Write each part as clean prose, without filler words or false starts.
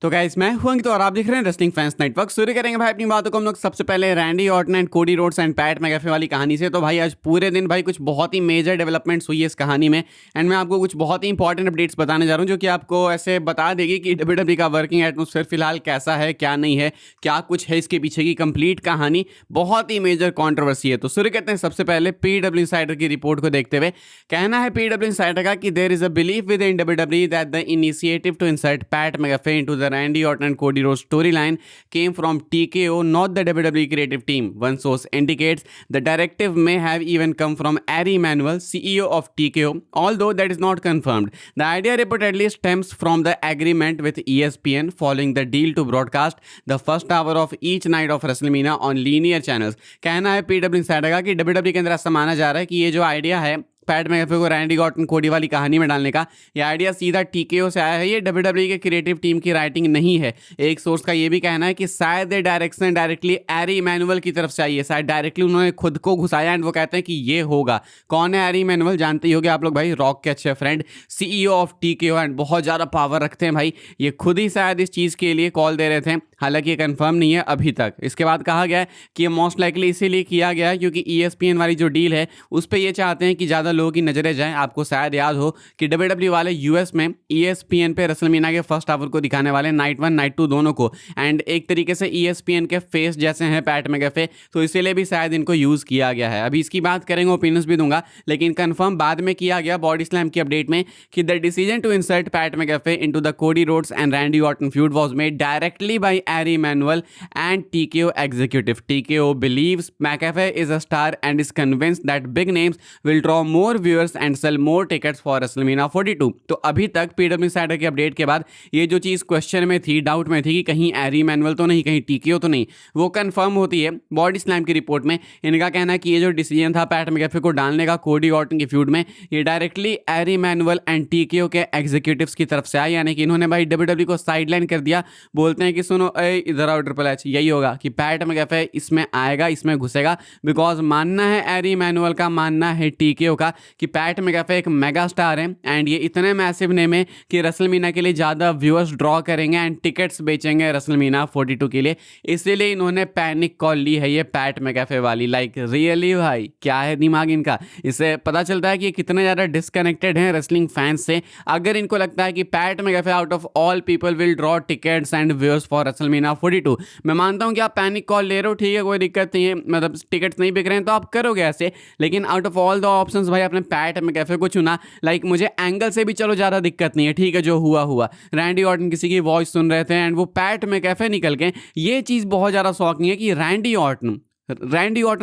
तो गाइस मैं हूं अंकित और आप देख रहे हैं रेसलिंग फैंस नेटवर्क। शुरू करेंगे भाई अपनी बातों को हम लोग सबसे पहले Randy Orton and Cody Rhodes and PAT McAfee वाली कहानी से। तो भाई आज पूरे दिन भाई कुछ बहुत ही मेजर डेवलपमेंट्स हुई है इस कहानी में एंड मैं आपको कुछ बहुत ही इंपॉर्टेंट अपडेट्स बताने जा रहा हूं जो कि आपको ऐसे बता देगी कि डब्ल्यूडब्ल्यूई का वर्किंग एटमॉस्फेयर फिलहाल कैसा है, क्या नहीं है, क्या कुछ है इसके पीछे की कंप्लीट कहानी। बहुत ही मेजर कॉन्ट्रोवर्सी है। तो शुरू करते हैं सबसे पहले पीडब्ल्यू इंसाइडर की रिपोर्ट को देखते हुए। कहना है पीडब्ल्यू इंसाइडर का कि there is a belief within WWE that the initiative to insert Pat McAfee into the Randy Orton and Cody Rhodes storyline came from TKO, not the WWE creative team. One source indicates the directive may have even come from Ari Emanuel, CEO of TKO, although that is not confirmed. The idea reportedly stems from the agreement with ESPN following the deal to broadcast the first hour of each night of WrestleMania on linear channels. कहना है PW Insider का कि WWE के अंदर ऐसा माना जा रहा है कि ये जो आइडिया है पैट मैकेफे को रैंडी ऑर्टन कोडी वाली कहानी में डालने का, ये आइडिया सीधा टीकेओ से आया है। ये डब्ल्यूडब्ल्यूई के क्रिएटिव टीम की राइटिंग नहीं है। एक सोर्स का ये भी कहना है कि शायद ये डायरेक्शन डायरेक्टली एरी इमैनुअल की तरफ से आई है। शायद डायरेक्टली उन्होंने खुद को घुसाया एंड वो कहते हैं कि ये होगा। कौन है एरी इमैनुअल? जानते ही होंगे आप लोग भाई, रॉक के अच्छे friend, CEO of TKO and बहुत ज़्यादा पावर रखते हैं भाई। ये खुद ही शायद इस चीज़ के लिए कॉल दे रहे थे, हालांकि ये कंफर्म नहीं है अभी तक। इसके बाद कहा गया है कि ये मोस्ट लाइकली इसीलिए किया गया है क्योंकि ESPN वाली जो डील है उस पर ये चाहते हैं कि ज़्यादा लोगों की नज़रें जाएं। आपको शायद याद हो कि डब्ल्यूडब्ल्यूई वाले यूएस में ESPN पे रेसलमेनिया के फर्स्ट आवर को दिखाने वाले नाइट 1 नाइट 2 दोनों को, एंड एक तरीके से ESPN के फेस जैसे हैं पैट मैकेफे, तो इसीलिए भी शायद इनको यूज़ किया गया है। अभी इसकी बात करेंगे, ओपिनियंस भी दूंगा, लेकिन कंफर्म बाद में किया गया बॉडी स्लैम की अपडेट में कि the decision to insert Pat McAfee into the Cody Rhodes and Randy Orton feud was made directly by Ari Emanuel and TKO executive. TKO believes McAfee is a star and is convinced that big names will draw more viewers and sell more tickets for WrestleMania 42. तो अभी तक PW Insider की update के बाद ये जो चीज़ question में थी, डाउट में थी कि कहीं एरी मैनुअल तो नहीं, कहीं TKO तो नहीं, वो कंफर्म होती है बॉडी स्लैम की रिपोर्ट में। इनका कहना है कि ये जो डिसीजन था पैट मैकेफे को डालने का कोडी ऑर्टन की फ्यूड में, ये directly Ari Emanuel and TKO के एग्जीक्यूटिव्स की तरफ से आया, यानी कि इन्होंने भाई WWE को साइडलाइन कर दिया। बोलते हैं कि सुनो इधर आओ ट्रिपल एच, यही होगा कि पैट मैकेफे इसमें आएगा, इसमें घुसेगा। बिकॉज मानना है एरी मैनुअल का, मानना है TKO का कि पैट मैकेफे एक मेगा स्टार है एंड ये इतने मैसिव नेम है कि रेसलमेनिया के लिए ज़्यादा व्यूअर्स ड्रॉ करेंगे एंड टिकट्स बेचेंगे रेसलमेनिया 42 के लिए। इसीलिए इन्होंने पैनिक कॉल ली है ये पैट मैकेफे वाली। लाइक रियली भाई, क्या है दिमाग इनका? इससे पता चलता है कि ये कितने ज़्यादा डिस्कनेक्टेड हैं रेसलिंग फैंस से। अगर इनको लगता है कि PAT McAfee out of all people will draw tickets and viewers for WrestleMania 42, मैं मानता हूं कि आप पैनिक कॉल ले रहे हो, ठीक है, कोई दिक्कत नहीं है, मतलब टिकट्स नहीं बिक रहे हैं तो आप करोगे ऐसे, लेकिन out of all the options भाई आपने पैट मैकेफे को चुना। लाइक मुझे एंगल से भी चलो ज़्यादा दिक्कत नहीं है, ठीक है, जो हुआ हुआ, रैंडी ऑर्टन किसी की वॉइस सुन रहे थे एंड वो पैट मैकेफे निकल गए। ये चीज़ बहुत ज़्यादा शॉकिंग है कि रैंडी ऑर्टन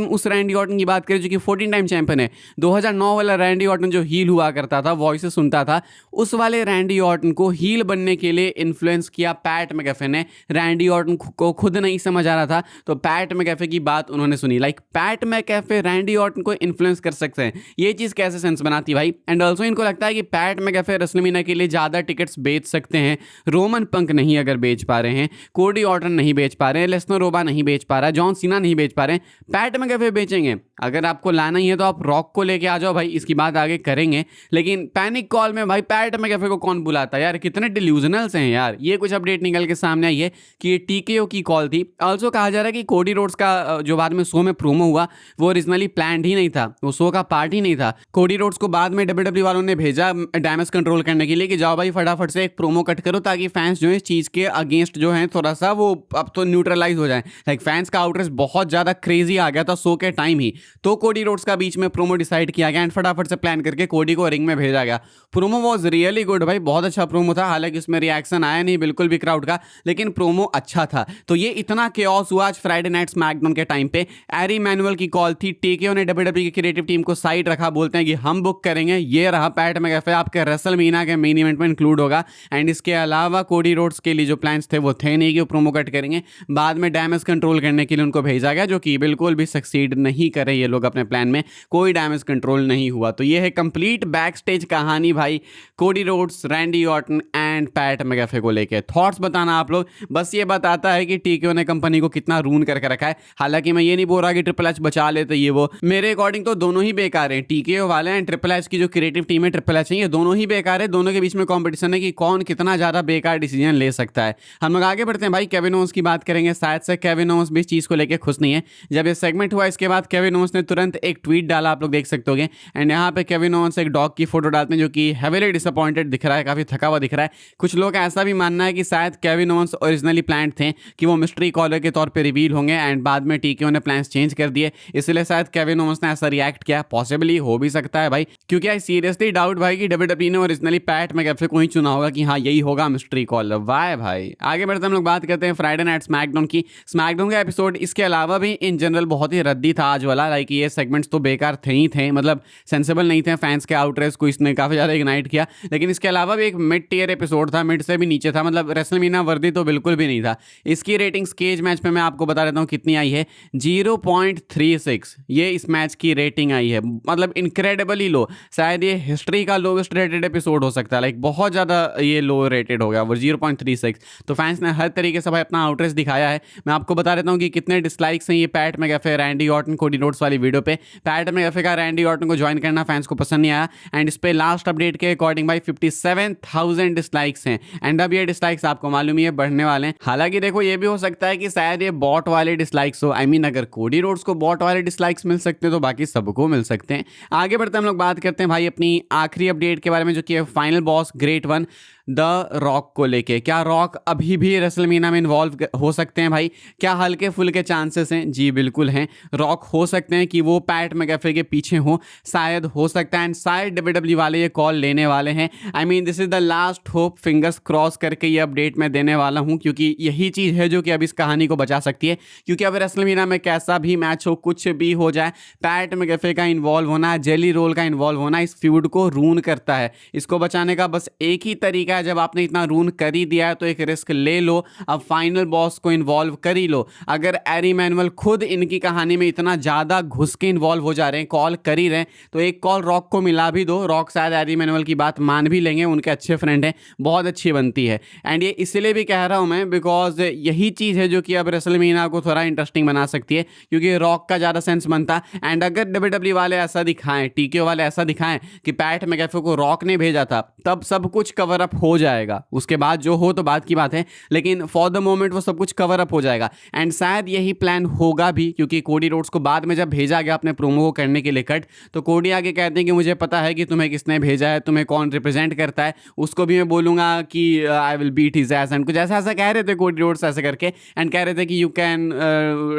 उस रैंडी ऑर्टन की बात करें जो कि 14 टाइम चैंपियन है। 2009 वाला रैंडी ऑर्टन जो हील हुआ करता था, वॉइस सुनता था, उस वाले रैंडी ऑर्टन को हील बनने के लिए इन्फ्लुएंस किया पैट मैकेफे ने। रैंडी ऑर्टन को खुद नहीं समझ आ रहा था तो पैट मैकेफे की बात उन्होंने सुनी। Like PAT McAfee Randy Orton को इन्फ्लुएंस कर सकते हैं, ये चीज़ कैसे सेंस बनाती भाई? एंड ऑल्सो इनको लगता है कि पैट मैकेफे रेसलमेनिया के लिए ज़्यादा टिकट्स बेच सकते हैं। रोमन पंक नहीं अगर बेच पा रहे हैं, कोडी ऑर्टन नहीं बेच पा रहे हैं, लेस्टर रोबा नहीं बेच पा रहा है, जॉन सीना नहीं बेच पा रहे हैं, पैट मैकेफे बेचेंगे। अगर आपको लाना ही है तो आप रॉक को लेके आ जाओ भाई, इसकी बात आगे करेंगे। लेकिन पैनिक कॉल में भाई पैट मैकेफे को कौन बुलाता है यार? कितने डिल्यूजनल्स हैं यार। ये कुछ अपडेट निकल के सामने आई है कि ये TKO की कॉल थी। ऑल्सो कहा जा रहा है कि कोडी रोड्स का जो बाद में शो में प्रोमो हुआ वो ओरिजिनली प्लान्ड ही नहीं था, वो शो का पार्ट ही नहीं था। कोडी रोड्स को बाद में WWE वालों ने भेजा डैमेज कंट्रोल करने के लिए कि जाओ भाई फटाफट से एक प्रोमो कट करो ताकि फैंस जो है इस चीज़ के अगेंस्ट जो है थोड़ा सा वो अब तो न्यूट्रलाइज हो जाए। लाइक फैंस का आउटरेस्ट बहुत ज़्यादा क्रेजी आ गया था शो के टाइम ही, तो कोडी रोड्स का बीच में प्रोमो डिसाइड किया गया एंड फटाफट से प्लान करके कोडी को रिंग में भेजा गया। प्रोमो वाज रियली गुड भाई, बहुत अच्छा प्रोमो था। हालांकि इसमें रिएक्शन आया नहीं बिल्कुल भी क्राउड का, लेकिन प्रोमो अच्छा था। तो ये इतना केओस हुआ आज फ्राइडे नाइट स्मैकडाउन के टाइम पे। एरी मैनुअल की कॉल थी, TKO ने WWE की क्रिएटिव टीम को साइड रखा, बोलते हैं कि हम बुक करेंगे, ये रहा पैट मैकेफे आपके रेसलमेनिया के मेन इवेंट में इंक्लूड होगा। एंड इसके अलावा कोडी रोड्स के लिए जो प्लान्स थे वो थे नहीं कि वो प्रोमो कट करेंगे। बाद में डैमेज कंट्रोल करने के लिए उनको भेजा गया, जो की, बिल्कुल भी सक्सीड नहीं करे ये लोग अपने प्लान में, कोई डैमेज कंट्रोल नहीं हुआ। तो ये है कंप्लीट बैक स्टेज कहानी भाई Cody Rhodes, Randy Orton and Pat McAfee को लेके। थॉट्स बताना आप लोग। बस ये बताता है कि टीकेओ ने कंपनी को कितना रून करके रखा है। हालांकि मैं ये नहीं बोल रहा कि ट्रिपल एच बचा लेते ये वो, मेरे अकॉर्डिंग तो दोनों ही बेकार हैं, टीकेओ वाले एंड ट्रिपल एच की जो क्रिएटिव टीम है ट्रिपल एच है, ये दोनों ही बेकार है। दोनों के बीच में कॉम्पिटिशन है कि कौन कितना ज्यादा बेकार डिसीजन ले सकता है। हम लोग आगे बढ़ते हैं भाई, केविन ओवेंस की बात करेंगे। शायद से केविन ओवेंस भी इस चीज को लेकर खुश नहीं है। जब ये सेगमेंट हुआ इसके बाद केविन ओवेंस ने तुरंत एक ट्वीट डाला, आप लोग देख सकते होंगे। एंड यहाँ पे केविन ओवेंस एक डॉग की फोटो डालते हैं जो कि हेवीली डिसअपॉइंटेड दिख रहा है, काफी थका हुआ दिख रहा है। कुछ लोग ऐसा भी मानना है कि शायद केविन ओवेंस ओरिजिनली प्लान थे कि वो मिस्ट्री कॉलर के तौर पे रिवील होंगे एंड बाद में टीकेओ ने प्लान्स चेंज कर दिए, इसलिए शायद केविन ओवेंस ने ऐसा रिएक्ट किया। पॉसिबली हो भी सकता है भाई, क्योंकि आई सीरियसली डाउट भाई कि डब्ल्यूडब्ल्यूई ने ओरिजिनली पैट मैकएफे को ही चुना होगा कि हाँ यही होगा मिस्ट्री कॉलर। वाह भाई। आगे बढ़ते हम लोग बात करते हैं फ्राइडे नाइट स्मैकडाउन की। स्मैकडाउन का एपिसोड इसके अलावा भी इन जनरल बहुत ही रद्दी था आज वाला। लाइक ये सेगमेंट्स तो बेकार थे ही थे, मतलब सेंसेबल नहीं थे। फैंस के आउटरेस को इसने काफी ज्यादा इग्नाइट किया, लेकिन इसके अलावा भी एक मिड टियर एपिसोड था, मिड से भी नीचे था, मतलब रेसलमेनिया वर्दी तो बिल्कुल भी नहीं था। इसकी रेटिंग्स केज मैच में मैं आपको बता देता हूँ कितनी आई है, 0.36। ये इस मैच की रेटिंग आई है, मतलब इनक्रेडिबली लो। शायद ये हिस्ट्री का लोवेस्ट रेटेड एपिसोड हो सकता है, लाइक बहुत ज़्यादा ये लो रेटेड हो गया वो 0.36। तो फैंस ने हर तरीके से भाई अपना आउटरेस दिखाया है। मैं आपको बता देता हूँ कि कितने डिसलाइक्स हैं ये Pat McAfee Randy Orton Cody Rhodes वाली वीडियो पे। पैट मैकएफे का रैंडी ऑर्टन को ज्वाइन करना फैंस को पसंद नहीं आया एंड इस पे लास्ट अपडेट के अकॉर्डिंग भाई 57,000 डिसलाइक्स हैं। एंड अब ये डिसलाइक्स आपको मालूम ही है बढ़ने वाले हैं। हालांकि देखो ये भी हो सकता है कि शायद ये बॉट वाले डिसलाइक्स हो। आई मीन अगर कोडी रोड्स को बॉट वाले डिसलाइक्स मिल सकते हैं तो बाकी सबको मिल सकते हैं। आगे बढ़ते हम लोग बात करते हैं भाई अपनी आखिरी अपडेट के बारे में, जो कि है final boss great one the rock को लेके। क्या रॉक अभी भी रेसलमेनिया में इन्वॉल्व हो सकते हैं भाई? क्या हल्के फुल्के चांसेस हैं? जी बिल्कुल हैं। रॉक हो सकते हैं कि वो पैट मैकएफे के पीछे हो, शायद हो सकता है एंड शायद डब्ल्यूडब्ल्यूई वाले ये कॉल लेने वाले हैं। I mean this is the last hope, fingers cross करके ये अपडेट मैं देने वाला हूं, क्योंकि यही चीज़ है जो कि अब इस कहानी को बचा सकती है। क्योंकि अब रेसलमेनिया में कैसा भी मैच हो, कुछ भी हो जाए, पैट मैकएफे का इन्वॉल्व होना, जेली रोल का इन्वॉल्व होना इस फ्यूड को रून करता है। इसको बचाने का बस एक ही तरीका है, जब आपने इतना रून कर ही दिया है तो एक रिस्क ले लो, अब फाइनल बॉस को इन्वॉल्व कर ही लो। अगर एरी मैनुअल खुद इनकी कहानी में इतना ज़्यादा घुस के इन्वॉल्व हो जा रहे हैं, कॉल कर ही रहे हैं, तो एक कॉल रॉक को मिला भी दो। रॉक शायद एरी मैनुअल की बात मान भी लेंगे, उनके अच्छे फ्रेंड हैं, बहुत अच्छी बनती है। एंड ये इसलिए भी कह रहा हूँ मैं बिकॉज यही चीज़ है जो कि अब रेसलमेनिया को थोड़ा इंटरेस्टिंग बना सकती है, क्योंकि रॉक का ज़्यादा सेंस बनता। एंड अगर डब्ल्यूडब्ल्यूई वाले ऐसा दिखाएं, टीकेओ वाले ऐसा दिखाएं कि पैट मैकएफे को रॉक ने भेजा था, तब सब कुछ कवर अप हो जाएगा। उसके बाद जो हो तो बात की बात है, लेकिन फॉर द मोमेंट वो सब कुछ कवर अप हो जाएगा। एंड शायद यही प्लान होगा भी, क्योंकि कोडी रोड्स को बाद में जब भेजा गया अपने प्रोमो को करने के लिए कट, तो कोडी आगे कहते हैं कि मुझे पता है कि तुम्हें किसने भेजा है, तुम्हें कौन रिप्रेजेंट करता है, उसको भी मैं बोलूंगा कि I will beat his ass and कुछ ऐसा ऐसा कह रहे थे कोडी रोड्स ऐसे करके। एंड कह रहे थे कि you can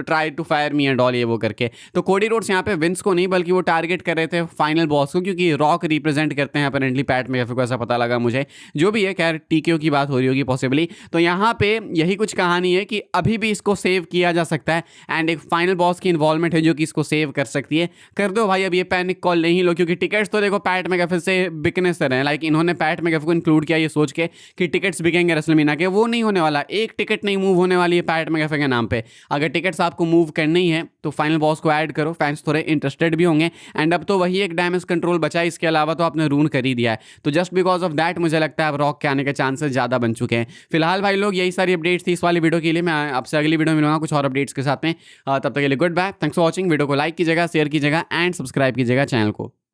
try to fire me and all, ये वो करके। तो कोडी रोड्स यहाँ पे विंस को नहीं बल्कि वो टारगेट कर रहे थे फाइनल बॉस को, क्योंकि रॉक रिप्रेजेंट करते हैं अपेरेंटली पैट मैकएफे को, ऐसा पता लगा मुझे। जो भी है, खैर टीकेओ की बात हो रही होगी पॉसिबली। तो यहाँ पे यही कुछ कहानी है कि अभी भी इसको सेव किया जा सकता है एंड एक फाइनल बॉस की इन्वॉल्वमेंट है जो कि इसको सेव कर सकती है। कर दो भाई, अब ये पैनिक कॉल नहीं लो, क्योंकि टिकट्स तो देखो पैट मैकएफे से बिकने से रहे। लाइक इन्होंने पैट मैकएफे को इंक्लूड किया ये सोच के कि टिकट्स बिकेंगे रेसलमेनिया के, वो नहीं होने वाला। एक टिकट नहीं मूव होने वाली है पैट मैकएफे के नाम पे। अगर टिकट्स आपको मूव करनी है तो फाइनल बॉस को ऐड करो, फैंस थोड़े इंटरेस्टेड भी होंगे। एंड अब तो वही एक डैमेज कंट्रोल बचा है, इसके अलावा तो आपने रून कर ही दिया है। तो जस्ट बिकॉज ऑफ दैट मुझे लगता है अब रॉक के आने के चांसेस ज़्यादा बन चुके हैं। फिलहाल भाई लोग यही सारी अपडेट्स थी इस वाली वीडियो के लिए। मैं आपसे अगली वीडियो में मिलूंगा कुछ और अपडेट्स के साथ में। तब तक के लिए goodbye. Thanks for watching. Video को लाइक कीजिएगा, शेयर कीजिएगा एंड सब्सक्राइब कीजिएगा चैनल को।